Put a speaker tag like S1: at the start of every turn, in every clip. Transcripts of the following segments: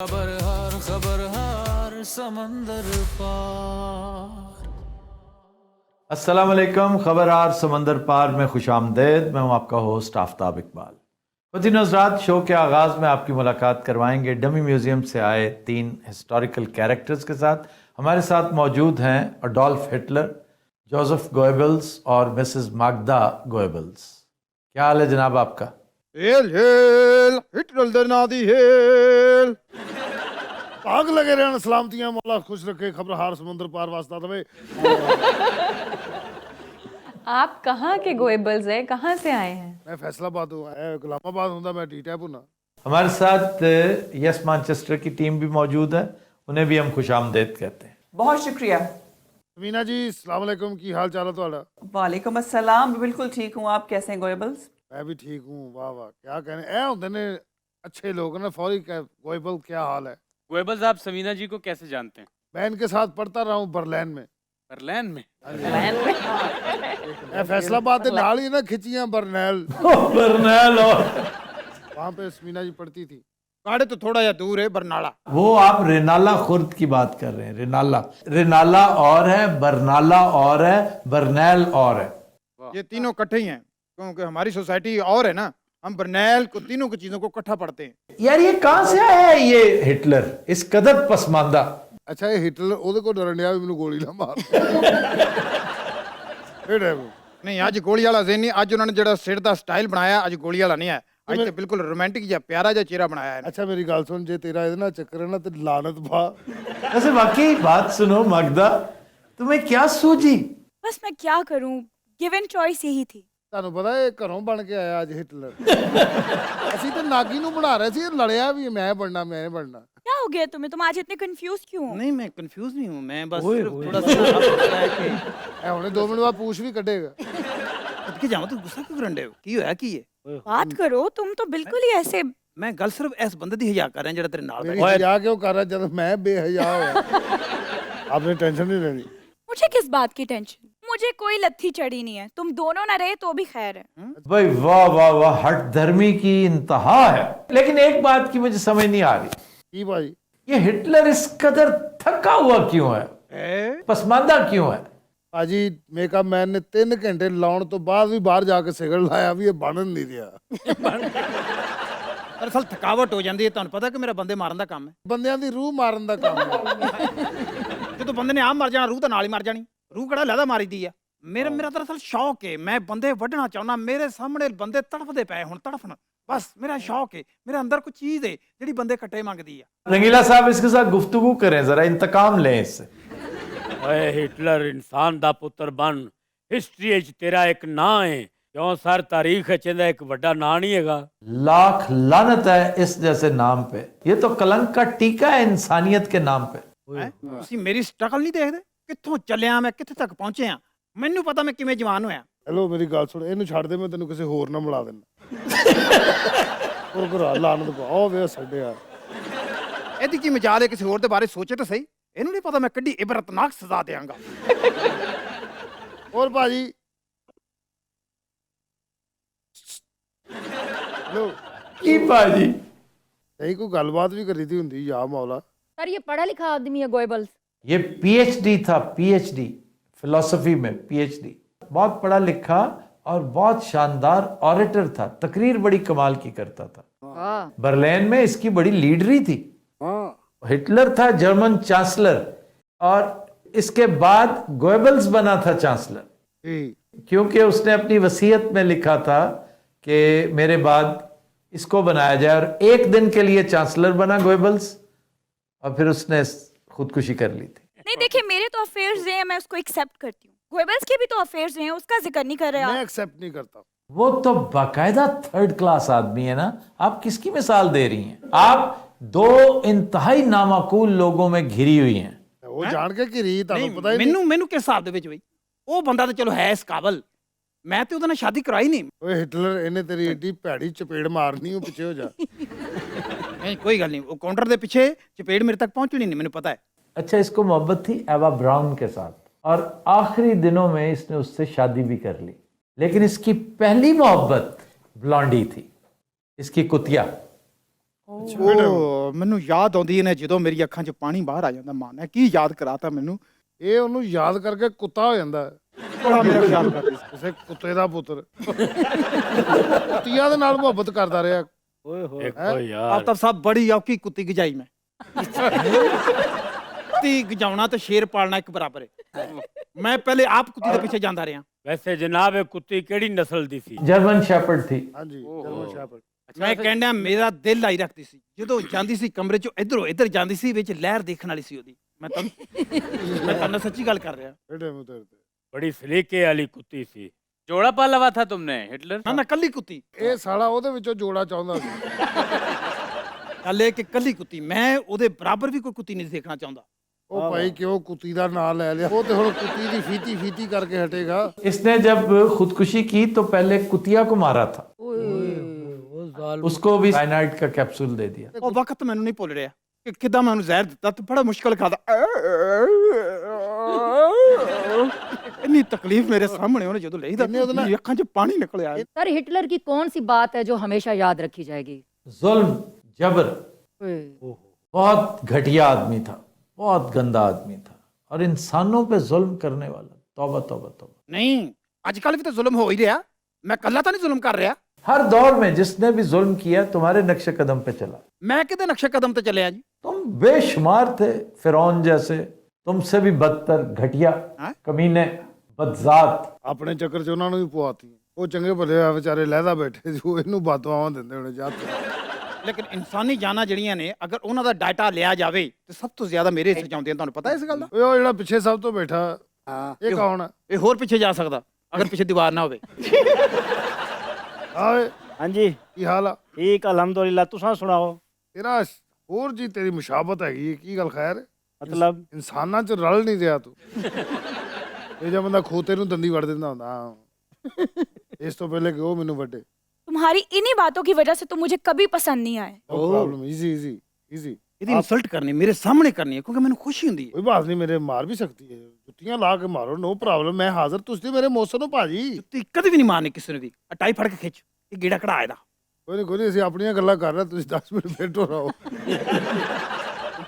S1: खबर हर समंदर पार।
S2: अस्सलाम वालेकुम। खबरहार समंदर पार में खुशामदेद। मैं हूं आपका होस्ट आफ्ताब इकबाल। कुछ दिन रात शो के आगाज़ में आपकी मुलाकात करवाएंगे डमी म्यूज़ियम से आए 3 हिस्टोरिकल कैरेक्टर्स के साथ। हमारे साथ मौजूद हैं अडोल्फ हिटलर, जोसेफ गोएबल्स और मिसेस माग्दा गोएबल्स। क्या हाल है जनाब आपका?
S3: हेल हेल हिटलर दे नादी हेल आग लगे रहन सलामतियां मौला खुश रखे खबर हार समुद्र पार वास्ता दवे।
S4: आप कहाँ के गोएबल्स हैं? कहाँ से आए हैं?
S3: मैं फैसलाबाद हूँ, गुलामाबाद हूँ, मैं डी टैप हूँ।
S2: हमारे साथ यस मैनचेस्टर की टीम भी मौजूद है, उन्हें भी हम खुशामदेद कहते हैं।
S5: बहुत शुक्रिया।
S3: मीना जी अस्सलाम वालेकुम, की हाल चाल है ਤੁਹਾਡਾ?
S5: वालेकुम अस्सलाम, बिल्कुल ठीक हूँ। आप कैसे हैं गोएबल्स?
S3: मैं भी ठीक हूँ। वाह वाह, क्या कहने ए होंदे ने अच्छे लोग ना फौरी गोएबल क्या हाल है?
S6: गोएबल्स, आप समीना जी को कैसे जानते हैं?
S3: मैं इनके साथ पढ़ता रहा हूँ बर्लिन में।
S6: बर्लिन में?
S3: मैं फैसलाबाद के नाल ही ना खिचियां बर्नैल
S2: बर्नैल और
S3: वहाँ पे समीना जी पढ़ती थी। काड़े तो थोड़ा या दूर है बरनाला।
S2: वो आप रेनाला खुर्द की बात कर रहे हैं। रेनाला और है, बरनाला और है, बर्नैल और है।
S3: ये तीनों इकट्ठे ही हैं क्योंकि हमारी सोसाइटी और है ना, हम बर्नैल को तीनों की चीजों को इकट्ठा पढ़ते हैं।
S2: यार ये कहां से आया है ये हिटलर, इस कदर पसमानदा?
S3: अच्छा, ये हिटलर ओदे को डरन दिया भी मैनू गोली ना मार। नहीं, अज गोली वाला ज़हन नहीं, अज उन्होंने जेड़ा सिर दा स्टाइल बनाया अज गोली वाला नहीं है। अज तो बिल्कुल रोमांटिक या प्यारा जा चेहरा बनाया है। अच्छा मेरी गल सुन, जे तेरा इहदे नाल चक्कर है ना ते लानत पा।
S2: वैसे वाकई बात सुनो मागदा, तुम्हें क्या सूझी?
S7: बस मैं क्या करूं, गिवन चॉइस यही थी।
S3: ਤੁਹਾਨੂੰ ਪਤਾ ਇਹ ਘਰੋਂ ਬਣ ਕੇ ਆਇਆ ਅੱਜ ਹਿਟਲਰ। ਅਸੀਂ ਤਾਂ ਨਾਗੀ ਨੂੰ ਬਣਾ ਰਹੇ ਸੀ, ਇਹ ਲੜਿਆ ਵੀ ਮੈਂ ਬਣਨਾ।
S7: क्या हो गया तुम्हें? तुम आज इतने कंफ्यूज क्यों हो?
S6: नहीं, मैं कंफ्यूज नहीं हूँ, मैं बस सिर्फ थोड़ा सा
S3: ਇਹ ਹੁਣੇ 2 ਮਿੰਟ ਬਾਅਦ ਪੂਛ ਵੀ ਕੱਢੇਗਾ।
S6: कि जाओ, तुम गुस्सा क्यों करंडे हो? की होया की है?
S7: बात करो, तुम तो बिल्कुल ही ऐसे।
S6: मैं गल सिर्फ इस बंदे दी हजा कर रहा जेड़ा तेरे नाल
S3: मेरी
S6: बैठा।
S3: हया क्यों कर रहा जब मैं बेहया होया? आपने टेंशन नहीं लेनी।
S7: मुझे किस बात की टेंशन? मुझे कोई लत्थी चढ़ी नहीं है। तुम दोनों ना रहे तो भी खैर है।
S2: भाई वाह वाह वाह, हट धर्मी की इंतहा है। लेकिन एक बात की मुझे समझ नहीं आ रही,
S3: की भाई
S2: ये हिटलर इस कदर थका हुआ क्यों है, पसमानदा क्यों है?
S3: भाजी मेकअप मैन ने 3 घंटे लाउन तो बाद भी बाहर जाके सिगरेट लाया भी ये बन नहीं दिया।
S6: दरअसल थकावट हो जाती है। तुहानू पता कि मेरा बंदे मारन दा काम है।
S3: बंदियां दी रूह मारन दा काम है।
S6: जो बंदे ने आप मर जाना, रूह तो नाल ही मर जानी। रूह कड़ा लहदा मारी दी है। मेरा दरअसल शौक है, मैं बंदे वढ़ना चाहना। मेरे सामने बंदे तड़फदे पे हुण तड़फन, बस मेरा शौक है। मेरे अंदर कुछ चीज है जिहड़ी बंदे कट्टे मंगदी है।
S2: रंगीला साहब इसके साथ गुफ्तगू करें, जरा इंतकाम लें इससे।
S8: ਓਏ ਹਿਟਲਰ, ਇਨਸਾਨ ਦਾ ਪੁੱਤਰ ਬਣ। ਹਿਸਟਰੀ ਵਿੱਚ ਤੇਰਾ ਇੱਕ ਨਾਂ ਹੈ, ਕਿਉਂ ਸਰ ਤਾਰੀਖ ਵਿੱਚ ਇਹਦਾ ਇੱਕ ਵੱਡਾ ਨਾਂ ਨਹੀਂ ਹੈਗਾ।
S2: लाख लानत है इस जैसे नाम पे। ये तो कलंक का टीका है इंसानियत के नाम पे।
S6: ਤੁਸੀਂ ਮੇਰੀ ਸਟਰਗਲ ਨਹੀਂ ਦੇਖਦੇ? ਕਿੱਥੋਂ ਚੱਲਿਆ ਮੈਂ, ਕਿੱਥੇ ਤੱਕ ਪਹੁੰਚਿਆ। ਮੈਨੂੰ ਪਤਾ ਮੈਂ ਕਿਵੇਂ ਜਵਾਨ ਹੋਇਆ।
S3: हेलो मेरी गल सुन, ਇਹਨੂੰ ਛੱਡ ਦੇ, ਮੈਂ ਤੈਨੂੰ ਕਿਸੇ ਹੋਰ ਨਾਲ ਮਿਲਾ ਦੇਣਾ। ਉਹ ਘਰਾ ਲਾਨਤ ਪਾ ਉਹ ਵੇ ਛੱਡਿਆ।
S6: ਇਹਦੀ ਕੀ ਮਜਾਲ ਹੈ? ਕਿਸੇ ਹੋਰ ਦੇ ਬਾਰੇ ਸੋਚੇ ਤਾਂ ਸਹੀ। ਇਹਨੂੰ ਨਹੀਂ ਪਤਾ ਮੈਂ ਕਿੱਡੀ ਇਬਰਤਨਾਕ ਸਜ਼ਾ ਦੇਵਾਂਗਾ।
S3: और भाजी हेलो
S2: की बाजी
S3: यही कोई गलबात भी करी थी हुंदी या मौला?
S4: सर ये पढ़ा लिखा आदमी है गोएबल्स।
S2: ये पीएचडी था, पीएचडी फिलॉसफी में पीएचडी। बहुत पढ़ा लिखा और बहुत शानदार ऑरेटर था। तकरीर बड़ी कमाल की करता था। बर्लिन में इसकी बड़ी लीडरी थी। हिटलर था जर्मन चांसलर और इसके बाद गोएबल्स बना था चांसलर, क्योंकि उसने अपनी वसीयत में लिखा था कि मेरे बाद इसको बनाया जाए। और एक दिन के लिए चांसलर बना गोएबल्स और फिर उसने खुदकुशी कर ली थी।
S7: नहीं देखिए, मेरे तो अफेयर्स हैं, मैं उसको एक्सेप्ट करती हूँ। गोएबल्स के भी तो अफेयर्स हैं, उसका जिक्र नहीं कर रहे
S3: मैं
S7: आप।
S3: एक्सेप्ट नहीं करता।
S2: वो तो बाकायदा 3rd क्लास आदमी है ना। आप किसकी मिसाल दे रही हैं? आप 2 इंतहाई नामाकूल लोगों में घिरी हुई हैं।
S3: वो जान के कि री ਤੁਹਾਨੂੰ ਪਤਾ ਹੀ ਨਹੀਂ।
S6: ਮੈਨੂੰ ਕਿਸ ਹਿਸਾਬ ਦੇ ਵਿੱਚ ਬਈ ਉਹ ਬੰਦਾ ਤਾਂ ਚਲੋ ਹੈ ਇਸ ਕਾਬਲ। ਮੈਂ ਤੇ ਉਹਦੇ ਨਾਲ ਸ਼ਾਦੀ ਕਰਾਈ ਨਹੀਂ।
S3: ਓਏ ਹਿਟਲਰ ਇਹਨੇ ਤੇਰੀ ਏਡੀ ਭੈੜੀ ਚਪੇੜ ਮਾਰਨੀ, ਉਹ ਪਿੱਛੇ ਹੋ ਜਾ।
S6: नहीं कोई गल नहीं, वो काउंटर के पीछे चपेट मेरे तक पहुंचनी नहीं, मैंने पता है।
S2: अच्छा, इसको मोहब्बत थी एवा ब्राउन के साथ और आखिरी दिनों में इसने उससे शादी भी कर ली। लेकिन इसकी पहली मोहब्बत ब्लॉन्डी थी, इसकी कुतिया।
S6: ਉਹ ਮੈਨੂੰ ਯਾਦ ਆਉਂਦੀ ਨੇ ਜਦੋਂ ਮੇਰੀ ਅੱਖਾਂ 'ਚ ਪਾਣੀ ਬਾਹਰ ਆ ਜਾਂਦਾ। ਮਾਂ ਨੇ ਕੀ ਯਾਦ ਕਰਾਤਾ ਮੈਨੂੰ।
S3: ਇਹ ਉਹਨੂੰ ਯਾਦ ਕਰਕੇ ਕੁੱਤਾ ਹੋ ਜਾਂਦਾ ਹੈ।
S6: ਬੜਾ ਮੇਰਾ ਯਾਦ ਕਰਦੀ ਸੀ।
S3: ਕਿਸੇ ਕੁੱਤੇ ਦਾ ਪੁੱਤਰ ਕੁੱਤੀਆਂ ਦੇ ਨਾਲ ਮੁਹੱਬਤ ਕਰਦਾ ਰਿਹਾ।
S8: ਦੇਖੋ ਯਾਰ
S6: ਆਫਤਾਬ ਸਾਹਿਬ ਬੜੀ ਔਖੀ ਕੁੱਤੀ ਗਜਾਈ ਮੈਂ। ਕੁੱਤੀ ਗਜਾਉਣਾ ਤੇ ਸ਼ੇਰ ਪਾਲਣਾ ਇੱਕ ਬਰਾਬਰ ਹੈ। ਮੈਂ ਪਹਿਲੇ ਆਪ ਕੁੱਤੀ ਦੇ ਪਿੱਛੇ ਜਾਂਦਾ ਰਿਹਾ।
S8: ਵੈਸੇ ਜਨਾਬ ਇਹ ਕੁੱਤੀ ਕਿਹੜੀ ਨਸਲ ਦੀ ਸੀ?
S2: जर्मन शेपर्ड थी।
S3: ਹਾਂਜੀ ਜਰਮਨ ਸ਼ੈਪਰਡ।
S6: ਮੈਂ ਕਹਿੰਦਾ ਮੇਰਾ ਦਿਲ ਆਈ ਰੱਖਦੀ ਸੀ। ਜਦੋਂ ਜਾਂਦੀ ਸੀ ਕਮਰੇ 'ਚੋਂ ਇੱਧਰੋਂ ਇੱਧਰ ਜਾਂਦੀ ਸੀ, ਵਿੱਚ ਲਹਿਰ ਦੇਖਣ ਵਾਲੀ ਸੀ ਉਹਦੀ। ਮੈਂ ਤੁਹਾਨੂੰ ਸੱਚੀ ਗੱਲ ਕਰ ਰਿਹਾ।
S3: ਏਡੇ ਮੂੰਹ ਤੇਰੇ ਤੇ।
S8: ਬੜੀ ਸਲੀਕੇ ਵਾਲੀ ਕੁੱਤੀ ਸੀ।
S1: जोड़ा पाला हुआ था तुमने हिटलर?
S6: ਨਾ ਕੱਲੀ ਕੁੱਤੀ।
S3: ਇਹ ਸਾਲਾ ਉਹਦੇ ਵਿੱਚੋਂ ਜੋੜਾ ਚਾਹੁੰਦਾ ਸੀ।
S6: ਗੱਲ ਇਹ ਕਿ ਕੱਲੀ ਕੁੱਤੀ, ਮੈਂ ਉਹਦੇ ਬਰਾਬਰ ਵੀ ਕੋਈ ਕੁੱਤੀ ਨਹੀਂ ਦੇਖਣਾ ਚਾਹੁੰਦਾ।
S3: ਉਹ ਭਾਈ ਕਿਉਂ ਕੁੱਤੀ ਦਾ ਨਾਂ ਲੈ ਲਿਆ? ਉਹ ਤੇ ਹੁਣ ਕੁੱਤੀ ਦੀ ਫੀਤੀ ਕਰਕੇ ਹਟੇਗਾ।
S2: इसने जब खुदकुशी की तो पहले कुतिया को मारा था, उसको भी साइनाइड का कैप्सूल दे दिया।
S6: ਉਹ ਵਕਤ ਮੈਨੂੰ ਨਹੀਂ ਭੁੱਲ ਰਿਹਾ ਕਿ ਕਿੱਦਾਂ ਮੈਂ ਉਹਨੂੰ ਜ਼ਹਿਰ ਦਿੱਤਾ ਤੇ ਬੜਾ ਮੁਸ਼ਕਲ ਖਾਦਾ। ਇੰਨੀ ਤਕਲੀਫ ਮੇਰੇ ਸਾਹਮਣੇ ਉਹਨੇ ਜਦੋਂ ਲਈ ਤਾਂ ਮੇਰੀ ਅੱਖਾਂ 'ਚ ਪਾਣੀ ਨਿਕਲ ਆਇਆ।
S9: सर हिटलर की कौन सी बात है जो हमेशा याद रखी जाएगी?
S2: जुल्म, जबर,
S9: ओए,
S2: बहुत घटिया आदमी था, बहुत गंदा आदमी था, और इंसानों पे जुल्म करने वाला। तौबा तौबा तौबा।
S6: ਨਹੀਂ ਅੱਜ ਕੱਲ੍ਹ ਵੀ ਤਾਂ ਜ਼ੁਲਮ ਹੋ ਹੀ ਰਿਹਾ। ਮੈਂ ਕੱਲਾ ਤਾਂ ਨਹੀਂ ਜ਼ੁਲਮ ਕਰ ਰਿਹਾ।
S2: हर दौर में जिसने भी जुल्म किया तुम्हारे नक्शे कदम पे चला।
S6: ਮੈਂ ਕਿਹਦੇ ਨਕਸ਼ੇ ਕਦਮ ਤੇ ਚੱਲਿਆ ਜੀ?
S2: तुम बेशुमार थे, फिरौन जैसे, तुमसे भी बदतर, घटिया,
S6: हाँ?
S2: कमीने, बदजात।
S3: ਆਪਣੇ ਚੱਕਰ 'ਚ ਉਹਨਾਂ ਨੂੰ ਵੀ ਪਵਾਤੀ। ਉਹ ਚੰਗੇ ਭਲੇ ਆ ਵਿਚਾਰੇ ਲਹਿਦਾ ਬੈਠੇ ਸੀ, ਉਹ ਇਹਨੂੰ ਬਦਦੁਆਵਾਂ ਦਿੰਦੇ ਹੋਣੇ ਜਾ ਕੇ।
S6: ਲੇਕਿਨ ਇਨਸਾਨੀ ਜਾਨਾਂ ਜਿਹੜੀਆਂ ਨੇ ਅਗਰ ਉਹਨਾਂ ਦਾ ਡਾਟਾ ਲਿਆ ਜਾਵੇ ਤੇ ਸਭ ਤੋਂ ਜ਼ਿਆਦਾ ਮੇਰੇ ਹਿੱਸੇ 'ਚ ਆਉਂਦੀਆਂ। ਤੁਹਾਨੂੰ ਪਤਾ ਇਸ ਗੱਲ ਦਾ?
S3: ਓਏ ਉਹ ਜਿਹੜਾ ਪਿੱਛੇ ਸਭ ਤੋਂ ਬੈਠਾ ਇਹ ਕੌਣ ਹੈ?
S6: ਇਹ ਹੋਰ ਪਿੱਛੇ ਜਾ ਸਕਦਾ ਅਗਰ ਪਿੱਛੇ ਦੀਵਾਰ ਨਾ ਹੋਵੇ।
S3: ਆਏ
S10: ਹਾਂਜੀ
S3: ਕੀ ਹਾਲ ਆ?
S10: ਠੀਕ ਅਲਹਮਦੁਲਿਲਾ। ਤੁਸੀਂ ਸੁਣਾਓ।
S3: ਤੇਰਾ ਹੋਰ ਜੀ ਤੇਰੀ ਮੁਸ਼ਾਬਤ ਹੈਗੀ ਹੈ। ਕੀ ਗੱਲ ਖੈਰ ਹੈ?
S10: ਮਤਲਬ
S3: ਇਨਸਾਨਾਂ 'ਚ ਰਲ ਨਹੀਂ ਰਿਹਾ ਤੂੰ। ਇਹ ਜਿਹਾ ਬੰਦਾ ਖੋਤੇ ਨੂੰ ਦੰਦੀ ਵੜ ਦਿੰਦਾ ਹੁੰਦਾ। ਇਸ ਤੋਂ ਪਹਿਲੇ ਕਿ ਉਹ ਮੈਨੂੰ ਵੱਡੇ।
S7: तुम्हारी इन्हीं बातों की वजह से तो मुझे कभी पसंद नहीं आए।
S3: No problem. Easy easy easy.
S6: ਇਹਦੀ ਇਨਸਲਟ ਕਰਨੀ ਮੇਰੇ ਸਾਹਮਣੇ ਕਰਨੀ ਹੈ ਕਿਉਂਕਿ ਮੈਨੂੰ ਖੁਸ਼ੀ ਹੁੰਦੀ ਹੈ।
S3: ਕੋਈ ਬਾਤ ਨਹੀਂ, ਮੇਰੇ ਮਾਰ ਵੀ ਸਕਤੀ ਹੈ। ਜੁੱਤੀਆਂ ਲਾ ਕੇ ਮਾਰੋ, ਨੋ ਪ੍ਰੋਬਲਮ। ਮੈਂ ਹਾਜ਼ਰ। ਤੁਸੀਂ ਮੇਰੇ ਮੌਸਮ ਨੂੰ ਭਾਜੀ।
S6: ਜੁੱਤੀ ਕਦੇ ਵੀ ਨਹੀਂ ਮਾਰਨੀ ਕਿਸੇ ਨੂੰ ਵੀ। ਟਾਈ ਫੜ ਕੇ ਖਿੱਚ, ਇਹ ਗੇੜਾ ਕਢਾ ਇਹਦਾ।
S3: ਕੋਈ ਨਹੀਂ ਅਸੀਂ ਆਪਣੀਆਂ ਗੱਲਾਂ ਕਰ ਰਹੇ। ਤੁਸੀਂ 10 ਮਿੰਟ ਫਿਰ ਟੋਰਾਓ।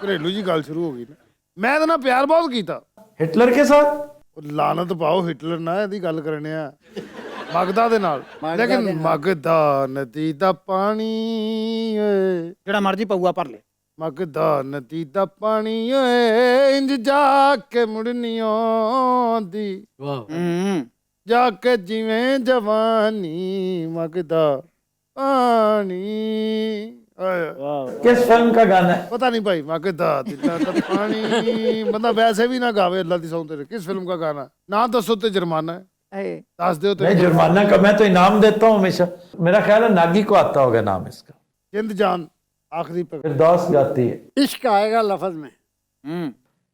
S3: ਘਰੇਲੂ ਜੀ ਗੱਲ ਸ਼ੁਰੂ ਹੋ ਗਈ ਨਾ। ਮੈਂ ਤਾਂ ਨਾ ਪਿਆਰ ਬਹੁਤ ਕੀਤਾ।
S2: हिटलर के साथ?
S3: ਉਹ ਲਾਨਤ ਪਾਓ ਹਿਟਲਰ ਨਾ ਇਹਦੀ ਗੱਲ ਕਰਨੇ ਆ ਮਗਦਾ ਦੇ ਨਾਲ। ਲੇਕਿਨ ਮਗਦਾ ਨਦੀ ਦਾ ਪਾਣੀ ਓਏ,
S6: ਜਿਹੜਾ ਮਰਜੀ ਪਊਆ ਭਰ ਲੈ।
S3: ਮਗਦਾ ਨਦੀ ਦਾ ਪਾਣੀ ਓਏ, ਇੰਜ ਜਾ ਕੇ ਮੁੜਨੀ ਆਉਂਦੀ, ਜਾ ਕੇ ਜਿਵੇਂ ਜਵਾਨੀ ਮਗਦਾ ਪਾਣੀ ਓਏ।
S2: किस फिल्म का गाना है?
S3: ਪਤਾ ਨਹੀਂ ਭਾਈ। ਮਗਦਾ ਦਿਲਾਂ ਦਾ ਪਾਣੀ ਬੰਦਾ ਵੈਸੇ ਵੀ ਨਾ ਗਾਵੇ ਅੱਲਾ ਦੀ ਸੌਂ ਤੇ। ਕਿਸ ਫਿਲਮ का गाना? ना दसो तो जुर्माना है।
S9: अरे,
S3: दस दो तो
S2: नहीं, जुर्माना का मैं तो इनाम देता हूँ हमेशा। मेरा ख्याल है नागी को आता होगा नाम इसका।
S3: जिंद जान आखिरी पे।
S2: फिरदौस गाती है।
S10: इश्क आएगा लफ्ज में।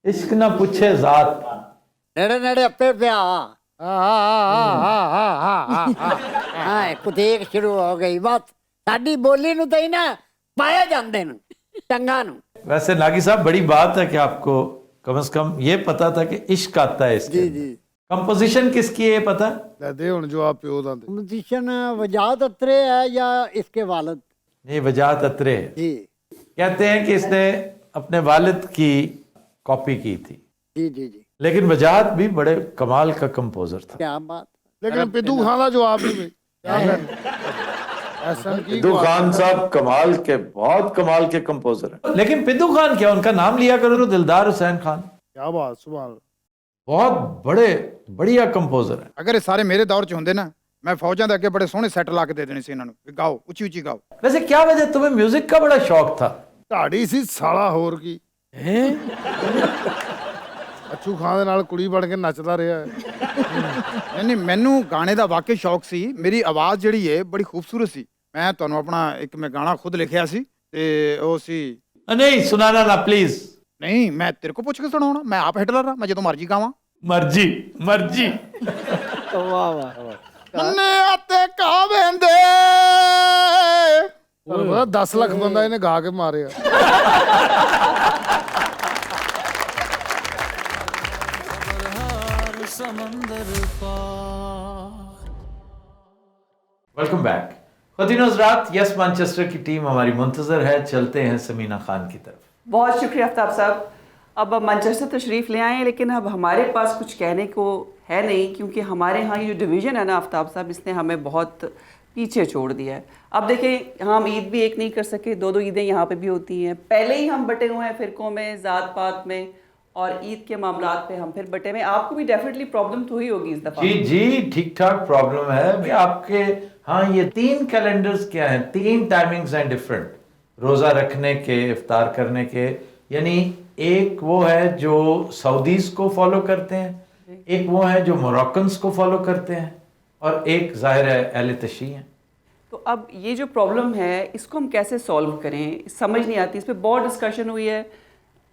S2: इश्क ना पूछे जात,
S10: नेड़े नेड़े अपे प्या। हाँ कुतेक शुरू हो गई बात। साडी बोली नु तो ही ना पाया जाते न चंगा नु।
S2: वैसे नागी साहब बड़ी बात है कि आपको कम से कम ये पता था कि इश्क आता है इसके।
S10: जी।
S2: कंपोजिशन किसकी है ये पता?
S3: ले दे हुन जवाब प्यो दा दे।
S10: म्यूजिशियन वजात अत्रे है या इसके वालिद?
S2: ये वजाहत अत्रे है।
S10: जी
S2: कहते हैं कि इसने अपने वालिद की कॉपी की थी,
S10: जी जी जी।
S2: लेकिन वजाहत भी बड़े कमाल का कंपोजर था।
S10: क्या बात।
S3: लेकिन पिद्दू खान दा जवाब नहीं भाई। ऐसा की
S2: पिद्दू खान साहब कमाल के, बहुत कमाल के कंपोजर हैं। लेकिन पिद्दू खान क्या, उनका नाम लिया करो तो दिलदार हुसैन खान।
S3: क्या बात। सुभान अल्लाह।
S2: बहुत बड़े बढ़िया कंपोजर हैं।
S6: ਅਗਰ ਇਹ ਸਾਰੇ ਮੇਰੇ ਦੌਰ 'ਚ ਹੁੰਦੇ ਨਾ ਮੈਂ ਫੌਜਾਂ ਦੇ ਅੱਗੇ ਬੜੇ ਸੋਹਣੇ ਸੈੱਟ ਲਾ ਕੇ ਦੇ ਦੇਣੇ ਸੀ ਇਹਨਾਂ ਨੂੰ ਵੀ ਗਾਓ ਉੱਚੀ ਉੱਚੀ ਗਾਓ।
S2: वैसे क्या वजह, तुम्हें म्यूजिक का बड़ा शौक था?
S3: ਢਾੜੀ ਸੀ ਸਾਲਾ ਹੋਰ ਕੀ। ਅੱਛੂ ਖਾਨ ਦੇ ਨਾਲ ਕੁੜੀ ਬਣ ਕੇ ਨੱਚਦਾ ਰਿਹਾ ਹੈ।
S6: ਨਹੀਂ ਮੈਨੂੰ ਗਾਣੇ ਦਾ ਵਾਕਈ ਸ਼ੌਕ ਸੀ। ਮੇਰੀ ਆਵਾਜ਼ ਜਿਹੜੀ ਹੈ ਬੜੀ ਖੂਬਸੂਰਤ ਸੀ। ਮੈਂ ਤੁਹਾਨੂੰ ਆਪਣਾ ਇੱਕ ਮੈਂ ਗਾਣਾ ਖੁਦ ਲਿਖਿਆ ਸੀ ਤੇ ਉਹ ਸੀ।
S2: नहीं सुनाना ना प्लीज।
S6: ਨਹੀਂ ਮੈਂ ਤੇਰੇ ਕੋ ਪੁੱਛ ਕੇ ਸੁਣਾਉਣਾ। ਮੈਂ ਆਪ ਹਿਟਲਰ ਆ, ਮੈਂ ਜਦੋਂ ਮਰਜ਼ੀ ਗਾਵਾਂ।
S2: मर्जी मर्जी।
S10: वाह वाह।
S6: ਮੰਨੇ ਆਤੇ ਕਾਵੇਂਦੇ।
S3: ਤੁਹਾਨੂੰ ਪਤਾ 10 ਲੱਖ ਬੰਦਾ ਇਹਨੇ ਗਾ ਕੇ ਮਾਰਿਆ।
S1: समंदर पार।
S2: Welcome back. खुदीन हज़रात, यस मैनचेस्टर की टीम हमारी मुंतज़र है। चलते हैं समीना खान की तरफ।
S5: बहुत शुक्रिया आफ्ताब साहब। अब मैनचेस्टर तशरीफ़ ले आए, लेकिन अब हमारे पास कुछ कहने को है नहीं, क्योंकि हमारे यहाँ ये जो डिवीज़न है ना आफ्ताब साहब, इसने हमें बहुत पीछे छोड़ दिया है। अब देखें, हम ईद भी एक नहीं कर सके, दो ईदें यहाँ पे भी होती हैं। पहले ही हम बटे हुए हैं फ़िरक़ों में, ज़ात पात में, और ईद के मामलात पे हम फिर बटे में। आपको भी डेफिनेटली प्रॉब्लम तो हुई होगी इस दफ़ा।
S2: जी ठीक ठाक प्रॉब्लम है भी आपके। हाँ, ये 3 कैलेंडर्स क्या हैं, 3 टाइमिंग्स हैं डिफरेंट रोज़ा रखने के, इफ्तार करने के। यानी एक वो है जो सऊदीज़ को फॉलो करते हैं, एक वो है जो मोरक्कन्स को फॉलो करते हैं, और एक ज़ाहिर है अहले तशी हैं।
S5: तो अब ये जो प्रॉब्लम है, इसको हम कैसे सॉल्व करें, समझ नहीं आती। इस पर बहुत डिस्कशन हुई है,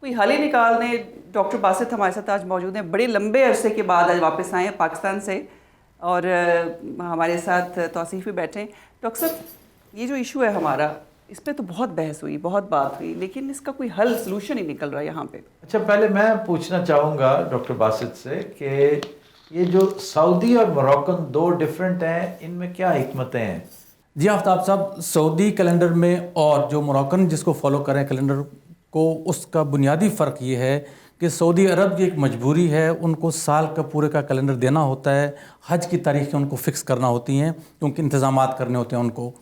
S5: कोई हल ही निकाल दें। डॉक्टर बासित हमारे साथ आज मौजूद हैं, बड़े लंबे अरसे के बाद आज वापस आए हैं पाकिस्तान से, और हमारे साथ तौसीफ़ भी बैठे हैं। डॉक्टर साहब, ये जो इशू है हमारा, इस पर तो बहुत बहस हुई, बहुत बात हुई, लेकिन इसका कोई हल सलूशन ही निकल रहा है यहाँ पे।
S2: अच्छा, पहले मैं पूछना चाहूँगा डॉक्टर बासित से कि ये जो सऊदी और मोरक्कन 2 डिफरेंट हैं, इनमें क्या हिकमतें हैं?
S11: जी आफ्ताब साहब, सऊदी कैलेंडर में और जो मोरक्कन जिसको फॉलो करें कैलेंडर को, उसका बुनियादी फ़र्क ये है कि सऊदी अरब की एक मजबूरी है, उनको साल का पूरे का कैलेंडर देना होता है। हज की तारीखें उनको फ़िक्स करना होती हैं, क्योंकि इंतज़ामात करने होते हैं उनको।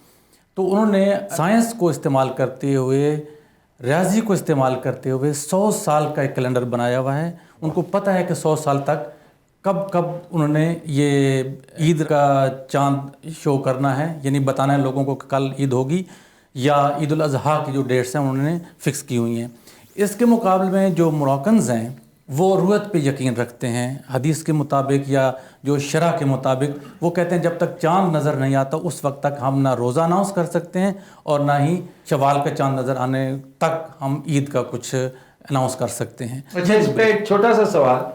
S11: तो उन्होंने साइंस को इस्तेमाल करते हुए, रियाजी को इस्तेमाल करते हुए 100 साल का एक कैलेंडर बनाया हुआ है। उनको पता है कि 100 साल तक कब कब उन्होंने ये ईद का चांद शो करना है, यानी बताना है लोगों को कि कल ईद होगी, या ईद उल अज़हा की जो डेट्स हैं उन्होंने फ़िक्स की हुई हैं। इसके मुकाबले में जो मोरक्कन्स हैं वो रुयत पे यकीन रखते हैं। हदीस के मुताबिक या जो शरह के मुताबिक वो कहते हैं जब तक चांद नज़र नहीं आता उस वक्त तक हम ना रोज़ा अनाउंस कर सकते हैं और ना ही शवाल का चांद नज़र आने तक हम ईद का कुछ अनाउंस कर सकते हैं।
S2: अच्छा, इस पे एक छोटा सा सवाल,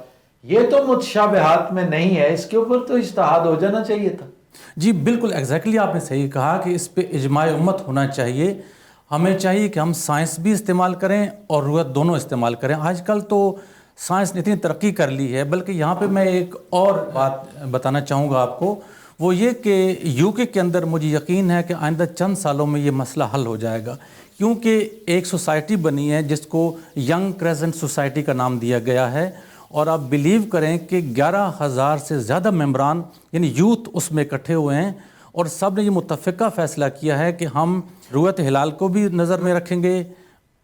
S2: ये तो मुतशाबिहात में नहीं है, इसके ऊपर तो इज्तिहाद हो जाना चाहिए था।
S11: जी बिल्कुल, एग्जैक्टली आपने सही कहा कि इस पे इजमाए उम्मत होना चाहिए। हमें चाहिए कि हम साइंस भी इस्तेमाल करें और रुयत दोनों इस्तेमाल करें। आजकल तो साइंस ने इतनी तरक्की कर ली है, बल्कि यहाँ पे मैं एक और बात बताना चाहूँगा आपको, वो ये कि यूके के अंदर मुझे यकीन है कि आइंदा चंद सालों में ये मसला हल हो जाएगा, क्योंकि एक सोसाइटी बनी है जिसको यंग क्रेसेंट सोसाइटी का नाम दिया गया है, और आप बिलीव करें कि 11,000 से ज़्यादा मेंबरान यानी यूथ उसमें इकट्ठे हुए हैं, और सब ने ये मुत्तफ़िका फ़ैसला किया है कि हम रुयत हिलाल को भी नज़र में रखेंगे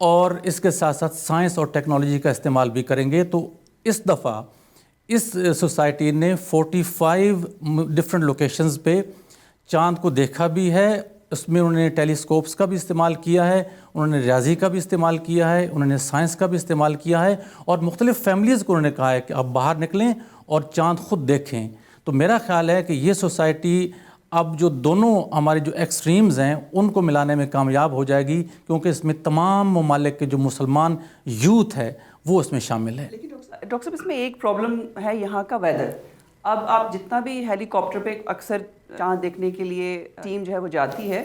S11: और इसके साथ साथ साइंस और टेक्नोलॉजी का इस्तेमाल भी करेंगे। तो इस दफ़ा इस सोसाइटी ने 45 डिफरेंट लोकेशंस पे चाँद को देखा भी है। उसमें उन्होंने टेलीस्कोप्स का भी इस्तेमाल किया है, उन्होंने रियाजी का भी इस्तेमाल किया है, उन्होंने साइंस का भी इस्तेमाल किया है, और मुख्तलिफ़ फैमिलीज़ को उन्होंने कहा है कि आप बाहर निकलें और चाँद ख़ुद देखें। तो मेरा ख़्याल है कि ये सोसाइटी अब जो दोनों हमारे जो एक्सट्रीम्स हैं उनको मिलाने में कामयाब हो जाएगी, क्योंकि इसमें तमाम ममालिक के जो मुसलमान यूथ है वो इसमें शामिल है।
S5: लेकिन डॉक्टर साहब, इसमें एक प्रॉब्लम है यहाँ का वेदर। अब आप जितना भी हेलीकॉप्टर पे अक्सर चांद देखने के लिए टीम जो है वो जाती है,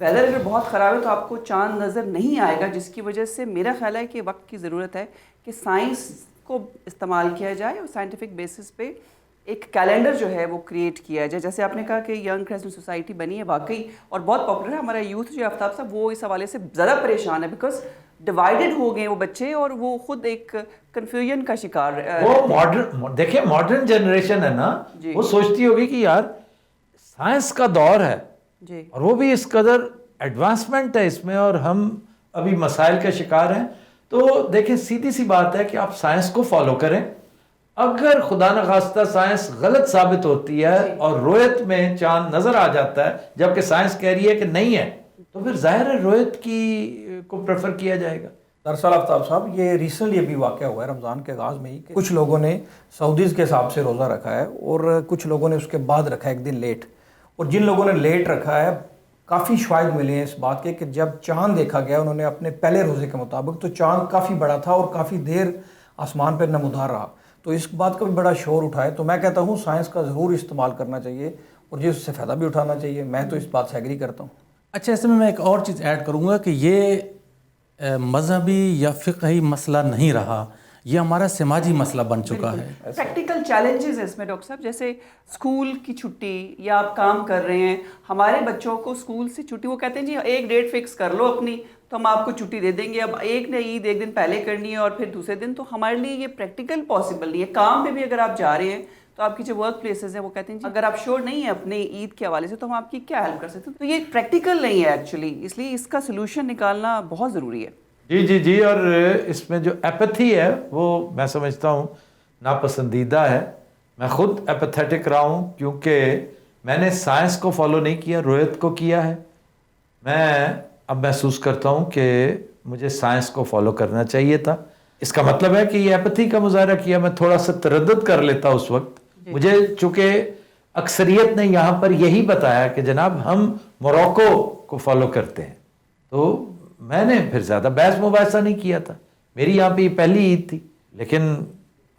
S5: वेदर अगर बहुत ख़राब है तो आपको चांद नज़र नहीं आएगा, जिसकी वजह से मेरा ख्याल है कि वक्त की ज़रूरत है कि साइंस को इस्तेमाल किया जाए और साइंटिफिक बेसिस पे एक कैलेंडर जो है वो क्रिएट किया जाए। जैसे आपने कहा कि यंग क्रेसेंट सोसाइटी बनी है वाकई, और बहुत पॉपुलर है। हमारा यूथ जो आफ्ताब साहब वो इस हवाले से ज़्यादा परेशान है, बिकॉज डिवाइडेड हो गए वो बच्चे, और वो खुद एक कन्फ्यूजन का शिकार।
S2: वो मॉडर्न, देखिए मॉडर्न जनरेशन है ना, वो सोचती होगी कि यार साइंस का दौर है
S5: जी,
S2: और वो भी इस कदर एडवांसमेंट है इसमें, और हम अभी मसाइल का शिकार हैं। तो देखिए सीधी सी बात है कि आप साइंस को फॉलो करें। अगर खुदा न खास्ता साइंस गलत साबित होती है और रोयत में चांद नजर आ जाता है जबकि साइंस कह रही है कि नहीं है, तो फिर जाहिर है रोयत की को प्रेफर किया जाएगा।
S12: दरअसल आफ्ताब साहब, ये रिसेंटली अभी वाक़या हुआ है रमज़ान के आगाज़ में ही कि कुछ लोगों ने सऊदीज़ के हिसाब से रोज़ा रखा है और कुछ लोगों ने उसके बाद रखा है एक दिन लेट। और जिन लोगों ने लेट रखा है काफ़ी शवाहिद मिले हैं इस बात के कि जब चाँद देखा गया उन्होंने अपने पहले रोज़े के मुताबिक, तो चाँद काफ़ी बड़ा था और काफ़ी देर आसमान पर नमूदार रहा। तो इस बात का भी बड़ा शोर उठाए। तो मैं कहता हूँ साइंस का ज़रूर इस्तेमाल करना चाहिए और ये उससे फ़ायदा भी उठाना चाहिए। मैं तो इस बात से एग्री करता हूँ।
S11: अच्छा, इसमें मैं एक और चीज़ ऐड करूँगा कि ये मज़हबी या फ़िक़ही मसला नहीं रहा, ये हमारा समाजी मसला बन चुका है।
S5: प्रैक्टिकल चैलेंजेस है इसमें डॉक्टर साहब, जैसे स्कूल की छुट्टी या आप काम कर रहे हैं, हमारे बच्चों को स्कूल से छुट्टी, वो कहते हैं जी एक डेट फिक्स कर लो अपनी तो हम आपको छुट्टी दे देंगे। अब एक ने ईद एक दिन पहले करनी है और फिर दूसरे दिन, तो हमारे लिए ये प्रैक्टिकल पॉसिबल नहीं है। काम पे भी अगर आप जा रहे हैं तो आपकी जो वर्क प्लेसेस हैं वो कहते हैं जी अगर आप श्योर नहीं है अपने ईद के हवाले से तो हम आपकी क्या हेल्प कर सकते हैं। तो ये प्रैक्टिकल नहीं है एक्चुअली, इसलिए इसका सोल्यूशन निकालना बहुत ज़रूरी है।
S2: जी, और इसमें जो एपैथी है वो मैं समझता हूँ नापसंदीदा है। मैं खुद एपैथेटिक रहा हूँ क्योंकि मैंने साइंस को फॉलो नहीं किया, रोहित को किया है। मैं अब महसूस करता हूँ कि मुझे साइंस को फॉलो करना चाहिए था। इसका मतलब है कि ये एपैथी का मुजाहरा किया, मैं थोड़ा सा तरद्दुद कर लेता उस वक्त। मुझे चूँकि अक्सरियत ने यहाँ पर यही बताया कि जनाब हम मोरक्को को फॉलो करते हैं, तो मैंने फिर ज़्यादा बहस मुबासा नहीं किया था। मेरी यहाँ पे ये पहली ईद थी, लेकिन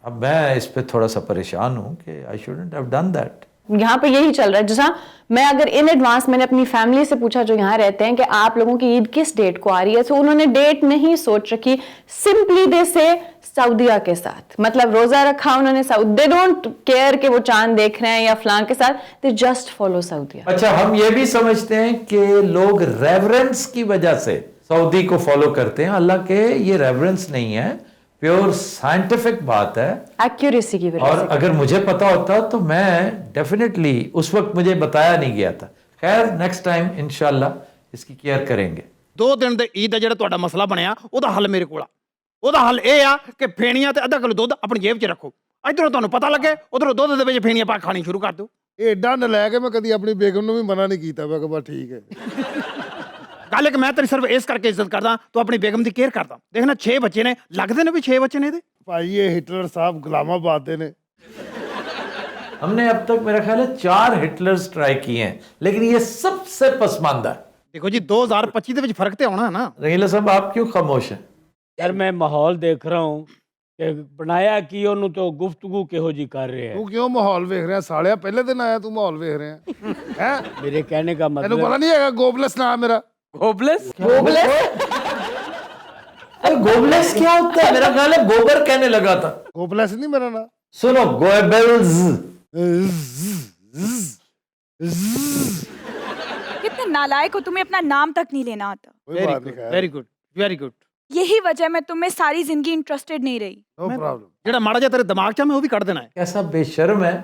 S2: अब मैं इस पे थोड़ा सा परेशान हूँ कि I shouldn't have done that.
S4: यहाँ पे यही चल रहा है। जैसा मैं अगर इन एडवांस मैंने अपनी फैमिली से पूछा जो यहाँ रहते हैं कि आप लोगों की ईद किस डेट को आ रही है, तो उन्होंने डेट नहीं सोच रखी, सिंपली दे से सऊदिया के साथ, मतलब रोजा रखा उन्होंने, दे डोंट केयर कि वो चांद देख रहे हैं या फलां के साथ, दे जस्ट फॉलो सऊदिया।
S2: अच्छा, हम ये भी समझते हैं कि लोग रेवरेंस की वजह से सऊदी को फॉलो करते हैं, हालांकि ये रेवरेंस नहीं है, प्योर साइंटिफिक बात है,
S4: एक्यूरेसी की वजह से।
S2: और अगर मुझे पता होता तो मैं डेफिनेटली, उस वक्त मुझे बताया नहीं गया था। खैर नेक्स्ट टाइम इंशाल्लाह इसकी केयर करेंगे।
S6: 2 दिन ਦੇ ਈਦ ਦਾ ਜਿਹੜਾ ਤੁਹਾਡਾ ਮਸਲਾ ਬਣਿਆ ਉਹਦਾ ਹੱਲ ਮੇਰੇ ਕੋਲ ਆ। ਉਹਦਾ ਹੱਲ ਇਹ ਆ ਕਿ ਫੇਣੀਆਂ ਤੇ ਅੱਧਾ ਕਿਲੋ ਦੁੱਧ ਆਪਣੀ ਜੇਬ 'ਚ ਰੱਖੋ, ਇਧਰੋਂ ਤੁਹਾਨੂੰ ਪਤਾ ਲੱਗੇ ਉਧਰੋਂ ਦੁੱਧ ਦੇ ਵਿੱਚ ਫੇਣੀਆਂ ਪਾ ਖਾਣੀ ਸ਼ੁਰੂ ਕਰ ਦਿਓ।
S3: ਇਹ ਏਡਾ ਨਲਾਇਕ ਹੈ, ਮੈਂ ਕਦੀ ਆਪਣੀ ਬੇਗਮ ਨੂੰ ਵੀ ਮਨਾ ਨਹੀਂ ਕੀਤਾ। ਮੈਂ ਕਿਹਾ ਬਸ ਠੀਕ ਹੈ।
S6: ਗੱਲ ਹੈ ਕਿ ਮੈਂ ਤੇਰੀ ਸਿਰਫ ਇਸ ਕਰਕੇ ਇੱਜ਼ਤ ਕਰਦਾ, ਤੂੰ ਆਪਣੀ ਬੇਗਮ ਦੀ ਕੇਅਰ ਕਰਦਾ। ਦੇਖਣਾ 6 ਬੱਚੇ ਨੇ, ਲੱਗਦੇ ਨੇ ਵੀ 6 ਬੱਚੇ ਨੇ ਇਹਦੇ।
S3: ਭਾਈ ਇਹ ਹਿਟਲਰ ਸਾਹਿਬ ਗੁਲਾਮਾਬਾਦ ਦੇ ਨੇ।
S2: हमने अब तक मेरा ख्याल है 4 हिटलर्स ट्राई किए हैं, लेकिन ये सबसे पसमानदा है।
S6: देखो जी 2025 ਦੇ ਵਿੱਚ ਫਰਕ ਤੇ ਆਉਣਾ ਹੈ ਨਾ।
S2: रंगीला साहब आप क्यों खामोश हैं?
S8: यार मैं माहौल देख रहा हूँ कि बनाया की ਉਹਨੂੰ तो गुफ्तगू ਕਿਹੋ ਜੀ ਕਰ ਰਹੇ
S3: ਤੂੰ ਕਿਉਂ ਮਾਹੌਲ ਵੇਖ ਰਿਹਾ ਸਾਲਿਆ? ਪਹਿਲੇ ਦਿਨ ਆਇਆ ਤੂੰ ਮਾਹੌਲ ਵੇਖ ਰਿਹਾ ਹੈ?
S8: मेरे कहने का
S3: ਤੈਨੂੰ
S8: मतलब
S3: ਪਤਾ ਨਹੀਂ ਹੈਗਾ ਗੋਬਲਸ ਨਾਮ मेरा?
S1: होपलेस
S2: अरे गोबलेस क्या होता है? मेरा ख्याल है गोबर कहने लगा था।
S3: गोबलेस नहीं मेरा नाम।
S2: सुनो, गोएबल्स।
S7: कितने नालायक हो, तुम्हें अपना नाम तक नहीं लेना आता।
S3: कोई बात नहीं खैर।
S6: Very good very good.
S7: यही वजह मैं तुम्हें सारी जिंदगी इंटरेस्टेड नहीं रही।
S3: No problem.
S6: ਜਿਹੜਾ ਮਾੜਾ ਜਿਹਾ ਤੇਰੇ ਦਿਮਾਗ 'ਚ ਆ ਮੈਂ ਉਹ ਵੀ ਕੱਢ ਦੇਣਾ ਹੈ।
S2: कैसा बेशर्म है,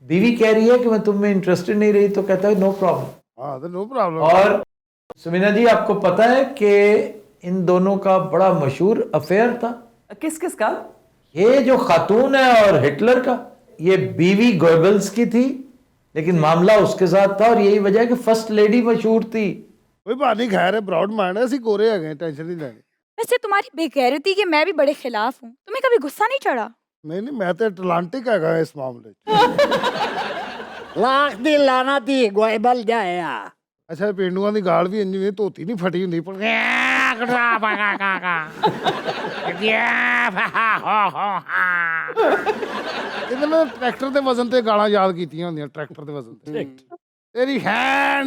S2: बीवी कह रही है कि मैं तुम में इंटरेस्टेड नहीं रही तो कहता है नो प्रॉब्लम।
S3: हाँ तो नो प्रॉब्लम।
S2: और सुमीना जी आपको पता है कि इन दोनों का बड़ा मशहूर अफेयर था।
S5: किस किस का?
S2: ये जो खातून है और हिटलर का, ये बीवी गोएबल्स की थी, लेकिन मामला उसके साथ था और यही वजह है कि फर्स्ट लेडी मशहूर थी।
S3: कोई बात नहीं खैर है, ब्रॉड माइंड है, ਅਸੀਂ गोरे आ गए, टेंशन नहीं लेनी।
S7: वैसे तुम्हारी बेगैरती के मैं भी बड़े खिलाफ हूँ। तुम्हें कभी गुस्सा नहीं चढ़ा?
S3: नहीं नहीं, मैं तो अटलांटिक हैगा इस मामले
S10: लाख दी लाना दी गोएबल जाया।
S3: अच्छा पेंडुआ दी गाल भी इंज धोती नहीं फटी हुंदी पर ਇਹਦੇ ਨਾਲ ਟਰੈਕਟਰ ਦੇ ਵਜ਼ਨ ਤੇ ਗਾਲਾਂ ਯਾਦ ਕੀਤੀਆਂ ਹੁੰਦੀਆਂ, ਟਰੈਕਟਰ ਦੇ ਵਜ਼ਨ ਤੇ। ਤੇਰੀ ਹੈਨ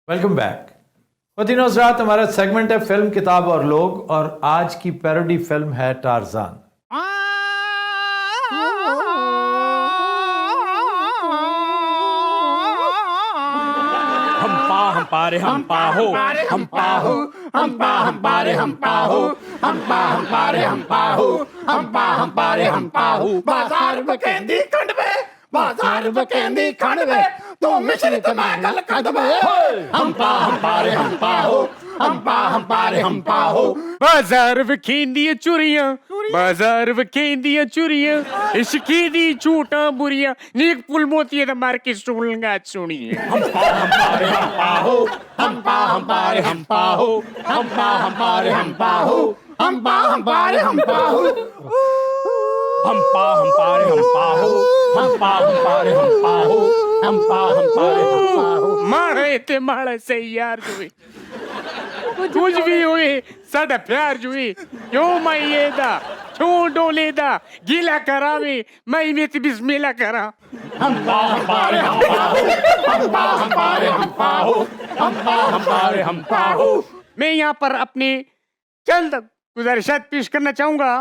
S2: वेलकम बैक। खवातीन और हज़रात, हमारा सेगमेंट है फिल्म, किताब और लोग, और आज की पैरोडी फिल्म है टार्ज़ान।
S8: हम पारे हम पाहो हम पाहो हम पारे हम पाहो हम पारे हम पाहो हम पारे हम पाहो
S6: ਬਾਜ਼ਾਰ ਬਕੈਂਦੀ ਖੰਡ ਵੇ, ਬਾਜ਼ਾਰ ਬਕੈਂਦੀ ਖੰਡ ਵੇ, ਤੂੰ ਮਿਸ਼ਰੀ ਤੇ ਮੈਂ ਗੱਲ ਕਰ ਦਵੇ।
S8: हम पारे हम पाहो हम पारे हम पाहो
S1: बाजार विखेंदियां चुरियां, बाजार विखेंदियां चुरियां, इश्की दी झूठा बुरियां, नीक पुल मोतिये दा मार के सुनगा सुनिए।
S8: हम पारे हम पाहो हम पारे हम पाहो हम पारे हम पाहो हम पारे हम पाहो हम पारे हम पाहो हम पारे हम पाहो हम पारे हम पाहो।
S1: मारे ते मारे से यार जुए, कुछ भी हुए साडा प्यार जुए, क्यों मैं ये दा क्यों डोलेदा गीला करावे मैं में बिस्मिल्लाह करा।
S8: हम्पा हम्पारे हम्पा हो, हम्पा हम्पारे हम्पा हो, हम्पा हम्पारे हम्पा हो।
S1: मैं यहाँ पर अपने चंद गुजारिशात पेश करना चाहूंगा।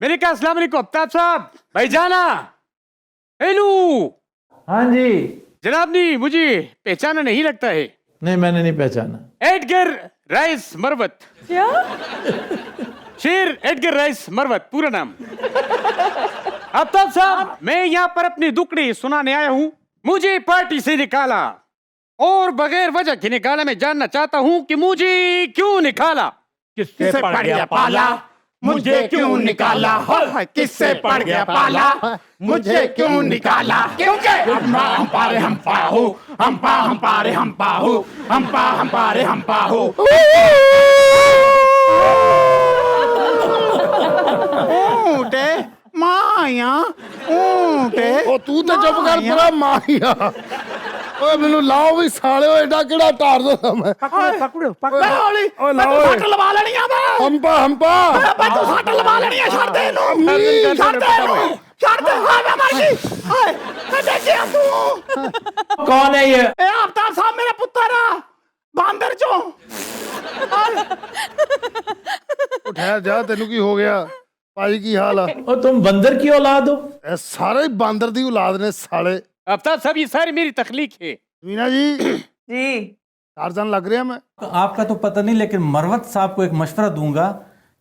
S1: मैंने कहा अस्सलाम वालेकुम आफ्ताब साहब, भाईजाना, हेलो।
S2: हाँ जी।
S1: जनाब ने मुझे पहचाना नहीं लगता है।
S2: नहीं, मैंने नहीं पहचाना।
S1: Edgar rice Marwat.
S7: क्या?
S1: शेर एडगर राइस मरवत पूरा नाम। आफ्ताब साहब, मैं यहाँ पर अपने दुखड़े सुनाने आया हूँ। मुझे पार्टी से निकाला और बगैर वजह के निकाला। मैं जानना चाहता हूँ कि मुझे क्यों निकाला।
S8: किससे पड़ गया पाला, मुझे क्यों निकाला, किससे पड़ गया पाला, मुझे क्यों निकाला, क्योंकि हम्पा हम्पारे हम्पा हो, हम्पा हम्पारे हम्पा हो, हम्पा हम्पारे हम्पा हो।
S6: ऊँटे माया, ऊँटे
S3: ਉਹ ਤੂੰ ਤਾਂ ਚੁੱਪ ਕਰ ਪਰਾ ਮਾਹੀਆ। ਓਏ ਮੈਨੂੰ ਲਾਓ ਵੀ ਸਾਲਿਓ, ਐਡਾ ਕਿਹੜਾ ਟਾਰ ਦੋ ਮੈਂ।
S6: ਪਕੜੋ
S3: ਓਏ ਲਾਓ
S6: ਸੱਟ ਲਵਾ ਲੈਣੀ ਆ ਮੈਂ।
S3: ਹੰਪਾ ਹੰਪਾ
S6: ਮੈਂ ਤੂੰ ਸੱਟ ਲਵਾ ਲੈਣੀ ਆ। ਛੱਡ ਦੇ ਇਹਨੂੰ, ਛੱਡ ਦੇ ਇਹਨੂੰ, ਛੱਡ ਦੇ। ਹਾਂ ਮੈਂ ਮਰ ਗਈ। ਹਾਏ ਮੈਂ ਦੇਖਿਆ ਤੂੰ।
S2: कौन है ये?
S6: ਇਹ आफ्ताब ਸਾਹਿਬ मेरा पुत्र आ ਬਾਂਦਰ ਚੋਂ।
S3: ਠਹਿਰ ਜਾ, ਤੈਨੂੰ ਕੀ ਹੋ ਗਿਆ ਭਾਈ, ਕੀ ਹਾਲ ਆ?
S2: और तुम बंदर की औलाद हो?
S3: ਇਹ ਸਾਰੇ ਹੀ ਬਾਂਦਰ ਦੀ ਔਲਾਦ ਨੇ ਸਾਲੇ।
S1: आफ्ताब साहब, ये सारी मेरी तख्लीक है।
S3: मीना जी
S5: जी
S3: टार्जन लग रहे हैं मैं।
S11: आपका तो पता नहीं, लेकिन मरवत साहब को एक मशवरा दूंगा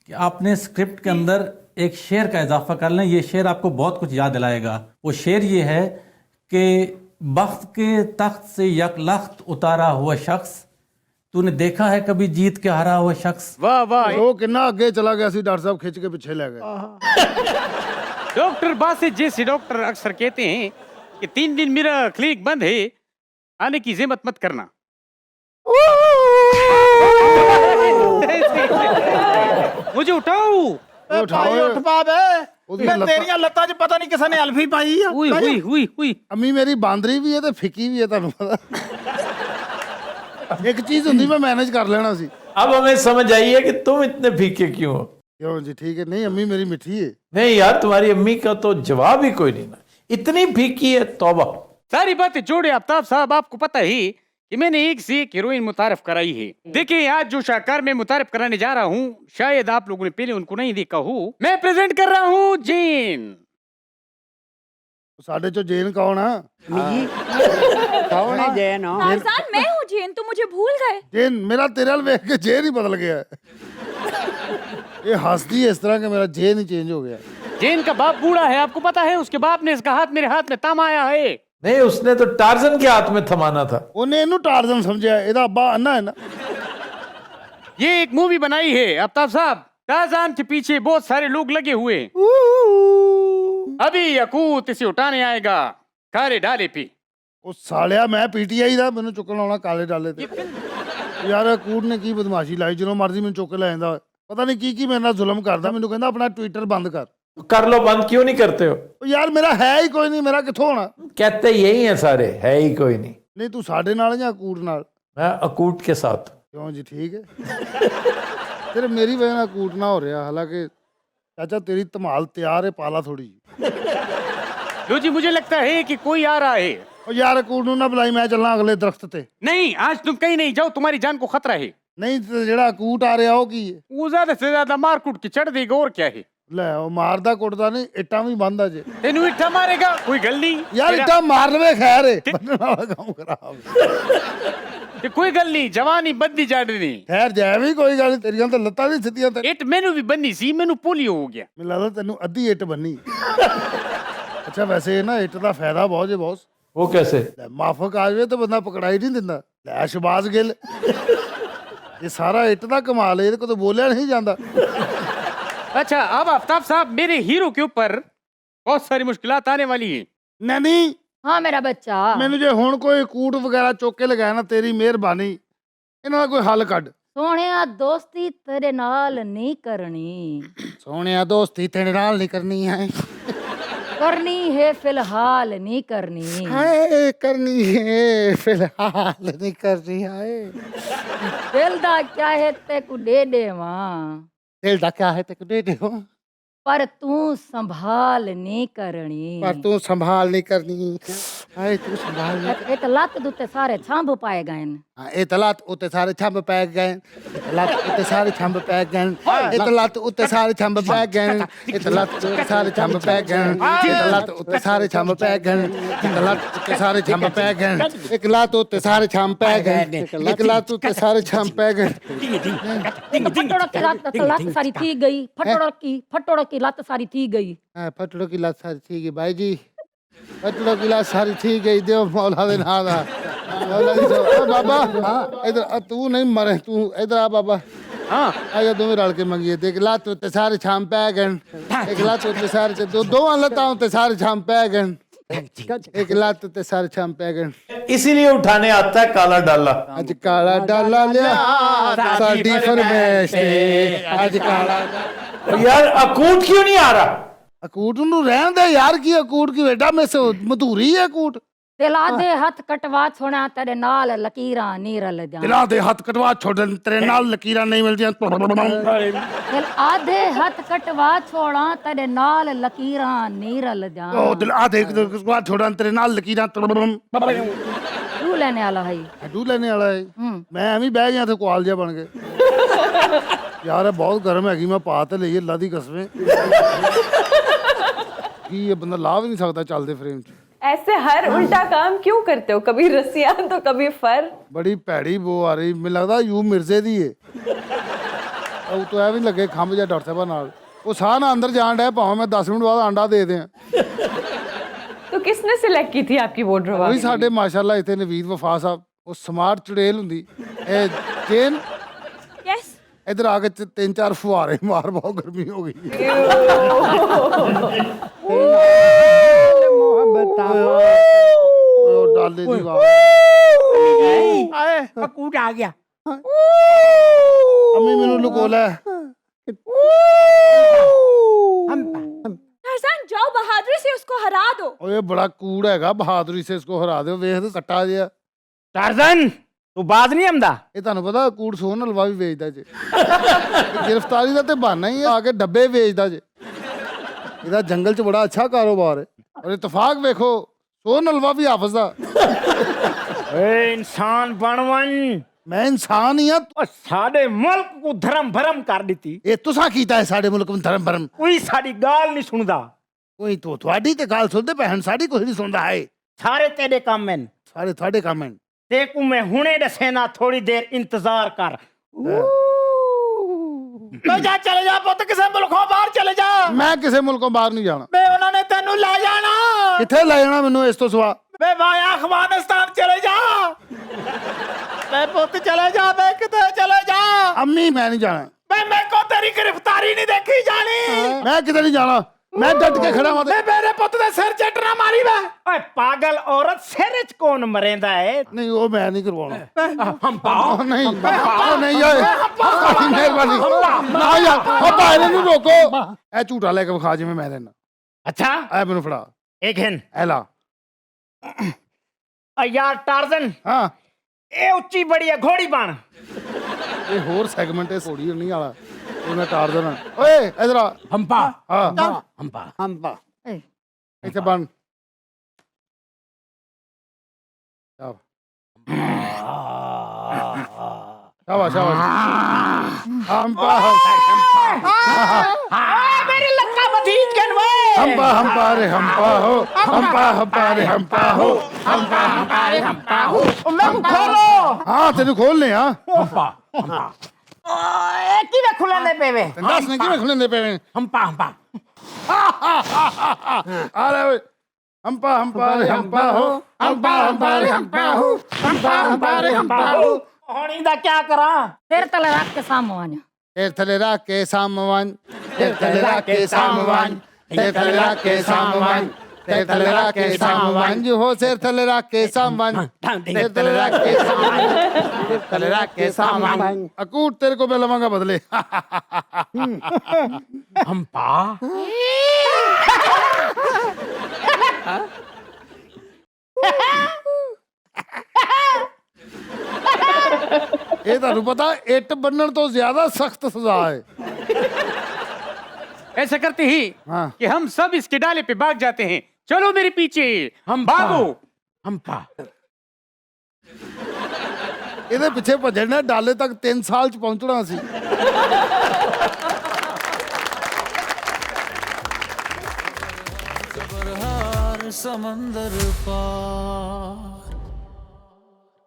S11: कि आपने स्क्रिप्ट के अंदर एक शेर का इजाफा कर लें। ये शेर आपको बहुत कुछ याद दिलाएगा। वो शेर ये है कि बख्त के तख्त से यकलख्त उतारा हुआ शख्स, तूने देखा है कभी जीत के हारा हुआ शख्स?
S1: वाह वाह।
S3: वो कितना आगे चला गया सी, डॉक्टर साहब खींच के पीछे ले गए।
S1: डॉक्टर बासित जैसे डॉक्टर अक्सर कहते हैं कि 3 दिन मेरा क्लिनिक बंद है, आने की ज़हमत मत करना। मुझे उठाओ।
S6: उठ पा बे। मैं तेरियां लत्तां 'ਚ ਪਤਾ ਨਹੀਂ ਕਿਸੇ ਨੇ ਅਲਫੀ ਪਾਈ ਆ।
S1: हुई हुई हुई हुई।
S3: अम्मी मेरी बांदरी भी है तो फिक्की भी है, ਤੁਹਾਨੂੰ ਪਤਾ। एक चीज ਹੁੰਦੀ मैं मैनेज कर लेना सी।
S2: अब हमें समझ आई है कि तुम इतने फीके क्यों हो।
S3: क्यों जी? ठीक है। नहीं अम्मी मेरी मिठी है।
S2: नहीं यार, तुम्हारी अम्मी का तो जवाब ही कोई नहीं ना, इतनी फीकी है, तौबा।
S1: सारी बातें छोड़े आफ्ताब साहब, आपको पता ही कि मैंने एक से एक हीरोइन मुतारिफ कराई है। देखिए, आज जो शाहकार मैं मुतारिफ कराने जा रहा हूँ, शायद आप लोगों ने पहले उनको नहीं देखा हो। मैं प्रेजेंट कर रहा हूँ जैन।
S3: साढ़े चो जैन कौन है?
S10: कौन है जैन?
S7: तारजान, मैं हूँ जैन, तुम मुझे भूल गए।
S3: जैन मेरा तेरे वाल देख के जैन ही बदल गया है। ये हंसती है इस तरह के मेरा जैन ही चेंज हो गया।
S1: जैन का बाप बूढ़ा है, आपको पता है। उसके बाप ने इसका हाथ मेरे हाथ में थमाया है।
S2: नहीं, उसने तो टार्जन के हाथ में थमाना था।
S3: उन्हें इनू टार्जन समझा, एदा अब्बा अन्ना है ना।
S1: ये एक मूवी बनाई है आफ्ताब साहब। टार्जन के पीछे बहुत सारे लोग लगे हुए हैं। अभी यकूत इसे उठाने आएगा काले डाले पे।
S3: ਉਹ ਸਾਲਿਆ ਮੈਂ ਪੀਟੀਆਈ ਦਾ, ਮੈਨੂੰ ਚੁੱਕਣ ਆਉਣਾ ਕਾਲੇ ਡਾਲੇ ਤੇ। ਯਾਰ ਕੂੜ ਨੇ ਕੀ ਬਦਮਾਸ਼ੀ ਲਾਈ, ਜਦੋਂ ਮਰਜ਼ੀ ਮੈਨੂੰ ਚੁੱਕ ਲੈ ਜਾਂਦਾ। ਪਤਾ ਨਹੀਂ ਕੀ ਮੇਰੇ ਨਾਲ ਜ਼ੁਲਮ ਕਰਦਾ। ਮੈਨੂੰ ਕਹਿੰਦਾ ਆਪਣਾ ਟਵਿੱਟਰ ਬੰਦ ਕਰ।
S2: कर लो बंद, क्यों नहीं करते हो?
S3: ਉਹ ਯਾਰ ਮੇਰਾ ਹੈ ਹੀ ਕੋਈ ਨਹੀਂ, ਮੇਰਾ ਕਿੱਥੋਂ ਹੋਣਾ?
S2: कहते यही है सारे, है ही कोई नहीं।
S3: ਨਹੀਂ ਤੂੰ ਸਾਡੇ ਨਾਲ ਜਾਂ ਕੂੜ ਨਾਲ?
S2: मैं अकूट के साथ।
S3: ਕਿਉਂ ਜੀ? ਠੀਕ ਹੈ। ਤੇਰੇ ਮੇਰੀ ਵਜ੍ਹਾ ਨਾਲ ਕੂਟ ਨਾ ਹੋ ਰਿਹਾ। ਹਾਲਾਂकि ਚਾਚਾ ਤੇਰੀ ਧਮਾਲ ਤਿਆਰ ਹੈ, ਪਾਲਾ ਥੋੜੀ ਜੀ।
S1: लो जी, मुझे लगता है कि कोई आ रहा है।
S3: ਉਹ ਯਾਰ ਕੂੜ ਨੂੰ ਨਾ ਬੁਲਾਈ, ਮੈਂ ਚੱਲਣਾ ਅਗਲੇ ਦਰਖਤ ਤੇ।
S1: नहीं, आज तुम कहीं नहीं जाओ, तुम्हारी जान को खतरा है।
S3: ਨਹੀਂ ਤੇ ਜਿਹੜਾ ਕੂਟ ਆ ਰਿਹਾ ਉਹ ਕੀ ਹੈ?
S1: वो ज्यादा से ज्यादा मार कूट के चढ़ देगा, और क्या है।
S3: ਲੈ ਉਹ ਮਾਰਦਾ ਕੁੱਟਦਾ ਨਹੀਂ, ਇੱਟਾਂ ਵੀ ਬੰਦਾ ਜੇ।
S1: तेनू इट्ठा मारेगा, कोई गल नहीं।
S3: ਯਾਰ
S1: तेरा-
S3: ਇੱਟਾਂ मार लवे खैर है, बनने वाला काम खराब।
S1: ते कोई गल नहीं, जवानी बंदी जानी।
S3: खैर जै भी कोई गल नहीं, तेरियां तो लत्तां नहीं सिद्धियां ते।
S1: इट मैनू भी बन्नी सी, मैनू पोलियो हो गया।
S3: ਮੈਨੂੰ ਲੱਗਦਾ ਤੈਨੂੰ ਅੱਧੀ ਇੱਟ ਬੰਨੀ। ਅੱਛਾ ਵੈਸੇ ਨਾ ਇੱਟ ਦਾ ਫਾਇਦਾ ਬਹੁਤ ਜੇ ਬੌਸ।
S2: वो कैसे?
S3: ਲੈ ਮਾਫਕ ਆ ਜਾਵੇ ਤਾਂ ਬੰਦਾ ਪਕੜਾਈ ਨਹੀਂ ਦਿੰਦਾ। ਲੈ ਸ਼ਬਾਜ਼ ਗਿੱਲ, ਇਹ ਸਾਰਾ ਇੱਟ ਦਾ ਕਮਾਲ ਹੈ, ਇਹਦੇ ਕੋਲ ਤਾਂ ਬੋਲਿਆ ਨਹੀਂ ਜਾਂਦਾ।
S1: अच्छा, अब आफ्ताब साहब, मेरे हीरो के ऊपर बहुत सारी मुश्किलात आने वाली है।
S3: ਨੈਣੀ
S9: हाँ मेरा बच्चा।
S3: ਮੈਨੂੰ ਜੇ ਹੁਣ ਕੋਈ ਕੂਟ ਵਗੈਰਾ ਚੁੱਕ ਕੇ ਲਗਾਇਆ ਨਾ, ਤੇਰੀ ਮਿਹਰਬਾਨੀ, ਇਹਨਾਂ ਦਾ ਕੋਈ ਹੱਲ ਕੱਢ।
S9: ਸੋਹਣਿਆ ਦੋਸਤੀ ਤੇਰੇ ਨਾਲ ਨਹੀਂ ਕਰਨੀ,
S3: ਸੋਹਣਿਆ ਦੋਸਤੀ ਤੇਰੇ ਨਾਲ ਨਹੀਂ ਕਰਨੀ ਹੈ।
S9: करनी है फिलहाल नहीं करनी।
S3: हाय करनी है फिलहाल नहीं करनी है।
S9: दिल दा क्या है ते को दे देवा।
S3: दिल दा क्या है ते को दे देवा।
S9: पर तू संभाल नहीं करनी।
S3: पर तू संभाल नहीं करनी। हाय तू संभाल नहीं।
S9: एक लत दुते सारे छंभ पाए गए न।
S3: हाँ, ਇਹ ਤਲਾਤ ਉੱਤੇ ਸਾਰੇ ਛੰਬ ਪੈ ਗਏ। ਇਹ ਤਲਾਤ ਉੱਤੇ ਸਾਰੇ ਛੰਬ ਪੈ ਗਏ। ਇਹ ਤਲਾਤ ਉੱਤੇ ਸਾਰੇ ਛੰਬ ਪੈ ਗਏ। ਇਹ ਤਲਾਤ ਉੱਤੇ ਸਾਰੇ ਛੰਬ ਪੈ ਗਏ। ਇਹ ਤਲਾਤ ਉੱਤੇ ਸਾਰੇ ਛੰਬ ਪੈ ਗਏ। ਇਹ ਤਲਾਤ ਉੱਤੇ ਸਾਰੇ ਛੰਬ ਪੈ ਗਏ। ਇੱਕ ਲੱਤ ਉੱਤੇ ਸਾਰੇ ਛੰਬ ਪੈ ਗਏ। ਇੱਕ ਲੱਤ ਉੱਤੇ ਸਾਰੇ ਛੰਬ ਪੈ ਗਏ।
S9: फटोड़ की लत सारी थी गई। फटोड़ की लत सारी थी गई।
S3: हाँ, फटड़ों की लत सारी थी गई भाई जी। फटड़ों की लत सारी थी गई। देव मौला दे नाम दा। मौला दी सो ओ बाबा इधर तू नहीं मरे तू इधर आ बाबा। हाँ आजा दोवें रल के मंगिए। देख लत उत्ते सारे छाम पै गए। एक लत उत्ते सारे दोवां लत्तां उत्ते सारे छाम पै गए। एक लत उत्ते सारे छाम पै गए।
S2: इसीलिए उठाने आता है काला डाला।
S3: अज काला डाला लिया साडी फरमाइश ते। अज काला
S2: यार अकूट क्यों नहीं आ रहा?
S3: अकूट नूं रहन दे यार की अकूट की बेटा में से मधुरी है अकूट।
S9: दिला दे हथ कटवा छोड़ा तेरे नाल लकीरां नी रल जा।
S3: दिला दे हथ कटवा छोड़ तेरे नाल लकीरां नहीं मिलदियां।
S9: दिल आधे हथ कटवा छोड़ा तेरे नाल लकीरां नी रल जा।
S3: ओ दिल आधे कटवा छोड़ा तेरे नाल लकीरां।
S9: तू लेने वाला है।
S3: डू लेने वाला है। मैं एवं बह गया थे कुआल जिहा बन के। यार बहुत गर्म हैगी मैं पा ते लई अल्लाह दी कसमें। की ये बंदा ला भी नहीं सकता चलते फ्रेम च।
S4: ऐसे हर उल्टा काम क्यों करते हो? कभी रस्सियां तो कभी फर।
S3: बड़ी भैड़ी बो आ रही मैं लगता यू मिर्जे दी है। तो ऐ भी लगे खंभ जा डॉक्टर साहब नाल वो साह ना अंदर जान डे भावें मैं 10 मिनट बाद अंडा दे दें।
S4: तो किसने सिलेक्ट की थी आपकी वोटर?
S3: वही साडे माशाल्लाह इतने नवीद वफा साहब वो स्मार्ट चुड़ैल हुंदी ए चेन।
S7: यस
S3: इधर आके 3-4 फुहारे मार बहुत गर्मी हो गई। डाले दी वाह
S8: आए अकूट आ गया।
S3: अम्मी मेनू लुकोला
S7: तारज़ान जाओ बहादुरी से उसको हरा दो।
S3: ओए बड़ा कूड़ हैगा बहादुरी से इसको हरा दो। वेख तो कट्टा जिहा।
S8: टार्जन तू बाज नहीं आंदा।
S3: ਇਹ ਤੁਹਾਨੂੰ ਪਤਾ ਕੂੜ ਸੋਨ ਹਲਵਾ ਵੀ ਵੇਚਦਾ ਜੇ। ਗ੍ਰਿਫਤਾਰੀ ਦਾ ਤੇ ਬਹਾਨਾ ਹੀ ਆ ਕੇ ਡੱਬੇ ਵੇਚਦਾ ਜੇ। ਇਹਦਾ ਜੰਗਲ 'ਚ ਬੜਾ ਅੱਛਾ ਕਾਰੋਬਾਰ ਹੈ। ਔਰ ਇਤਫਾਕ ਵੇਖੋ ਸੋਨ ਹਲਵਾ ਵੀ ਹਾਫਜ਼ ਦਾ।
S8: ਏ ਇਨਸਾਨ ਬਣਵਨ
S3: ਮੈਂ ਇਨਸਾਨ ਹੀ ਆ।
S8: ਸਾਡੇ ਮੁਲਕ ਕੋ ਧਰਮ ਭਰਮ ਕਰ ਦਿੱਤੀ।
S3: ਇਹ ਤੁਸੀਂ ਕੀਤਾ ਹੈ ਸਾਡੇ ਮੁਲਕ ਨੂੰ ਧਰਮ ਭਰਮ।
S8: ਕੋਈ ਸਾਡੀ ਗੱਲ ਨਹੀਂ ਸੁਣਦਾ।
S3: ਕੋਈ ਤੋਂ ਤੁਹਾਡੀ ਤੇ ਗੱਲ ਸੁਣਦੇ ਭੈਣ ਸਾਡੀ ਕੋਈ ਨਹੀਂ ਸੁਣਦਾ ਹੈ।
S8: ਸਾਰੇ ਤੇਰੇ ਕੰਮ ਹਨ।
S3: ਸਾਰੇ ਤੁਹਾਡੇ ਕੰਮ ਹਨ।
S8: देखू मैं हुने दसे ना थोड़ी देर इंतजार कर। तो जा चले जा पुत किसी मुल्कों बाहर चले जा।
S3: मैं किसी मुल्कों बाहर नहीं जाना।
S8: बे उन्होंने तेनू ले जाना।
S3: किथे ले जाना मैनू इस तो सिवा?
S8: बे वाया अफगानिस्तान चले जा। बे पुत चले जा। बे किथे चले जा।
S3: अम्मी मैं नहीं जाना।
S8: बे मेरे को तेरी गिरफ्तारी नहीं देखी जानी।
S3: मैं किधर नहीं जाना। मैं डट के खड़ा हुआ।
S8: मेरे पुत दे सिर चट ना मारी। वे ओए पागल औरत सिर च कौन मरेंदा है?
S3: नहीं वो मैं नहीं करवाना।
S8: हम पाओ
S3: नहीं नहीं यार मेहरबानी ना यार ओ भाई ने रोको। ए झूठा लेके विखा जिवें मैं लेना।
S8: अच्छा
S3: ए मैनू फड़ा
S8: एक हिन
S3: एला
S8: यार टार्जन।
S3: हां
S8: ए उच्ची बड़ी है घोड़ी बन।
S3: ये होर सेगमेंट है घोड़ी नहीं वाला। मैं टार्जन ओए इधर आ।
S8: हंपा
S3: हां
S8: हंपा
S3: इथे बन। शाबाश शाबाश। हंपा
S8: मेरी लक्का मदीज के वे।
S3: हंपा रे हंपा हो। हंपा रे हंपा हो।
S8: हंपा रे हंपा हो। मैं खोलो।
S3: हां तेनू खोल ले। हां
S8: हंपा ए किवे खुलने पेवे।
S3: दस ने किवे खुलने पेवे।
S8: हंपा
S3: अरे ओए हंपा रे हंपा हो। हंपा रे हंपा हो। हंपा रे हंपा हो।
S8: होनी दा क्या करा?
S9: तेरे तले रख के सामवान।
S3: तेरे तले रख के सामवान। तेरे तले रख के सामवान। तेरे तले रख के सामवान। तेरे तले रख के सामवान जो हो सिर तले रख के सामवान। तेरे तले रख के सामवान। तेरे तले रख के सामवान। अकूट तेरे को मैं लवांगा बदले।
S8: हंपा
S3: ਇਹ ਤੁਹਾਨੂੰ ਪਤਾ ਇੱਟ ਬੰਨਣ ਤੋਂ ਜ਼ਿਆਦਾ ਸਖਤ ਸਜ਼ਾ ਹੈ।
S1: ऐसा करते ही
S3: हाँ।
S1: कि हम सब इसके डाले पे भाग जाते हैं। चलो मेरे पीछे, हम भागो।
S8: हम्पा
S3: ਇਹਦੇ ਪਿੱਛੇ ਭੱਜਣਾ ਡਾਲੇ ਤੱਕ 3 ਸਾਲ ਚ ਪਹੁੰਚਣਾ ਸੀ।
S11: समंदर पार